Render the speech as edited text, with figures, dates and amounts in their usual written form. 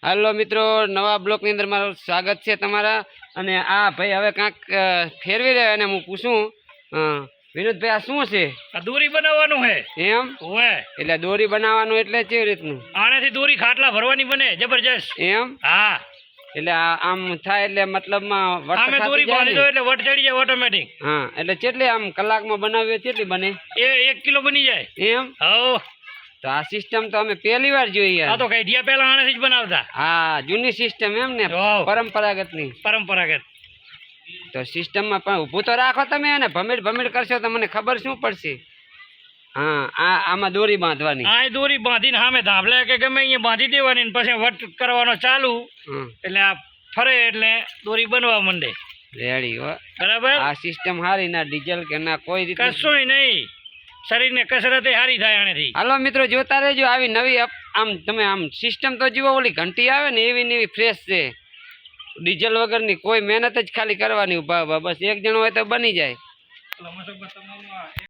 હાલો મિત્રો, નવા બ્લોકની અંદર મારું સ્વાગત છે તમારા. અને આ ભાઈ હવે કાંક ફેરવી રહ્યા અને હું પૂછું, વિનોદભાઈ આ શું છે? આ દોરી બનાવવાનું હે. એમ ઓએ એટલે દોરી બનાવવાનું એટલે કેવી રીતનું? આનેથી દોરી ખાટલા ભરવાની બને જબરજસ્ત. એમ હા, એટલે આમ થાય એટલે મતલબમાં આમે દોરી બાંધી દો એટલે વટ ચડી જાય ઓટોમેટિક. હા, એટલે કેટલી આમ કલાકમાં બનાવીએ કેટલી બને? એ 1 કિલો બની જાય. એમ હો, તો આ સિસ્ટમ તો અમે પહેલી વાર જોઈ આ યાર. તો કઈડિયા પહેલા આનેથી જ બનાવતા. હા, જૂની સિસ્ટમ એમ ને, હોવ. પરંપરાગતની. પરંપરાગત. તો સિસ્ટમમાં પણ ઊભું તો રાખો તમે, અને ભમેડ કરશો તો મને ખબર શું પડશે? હા, આમાં દોરી બાંધવાની. આ દોરી બાંધીને સામે ધાબલે કે ગમે અહીંયા બાંધી દેવાની ને પછી વટ કરવાનો ચાલુ. એટલે આ ફરે એટલે દોરી બનવા માંડે. રેડી હો. બરાબર. આ સિસ્ટમ હારી, ના ડીઝલ કે ના કોઈ રીતે કશું નહીં, શરીરને કસરત હારી થાય આનેથી. હાલો મિત્રો, જોતા રહેજો આવી નવી આમ તમે આમ સિસ્ટમ તો જુઓ, ઓલી ઘંટી આવે ને એવી ને એવી ફ્રેશ છે, ડીઝલ વગરની. કોઈ મહેનત જ ખાલી કરવાની, ઉભા બસ એક જણો હોય તો બની જાય.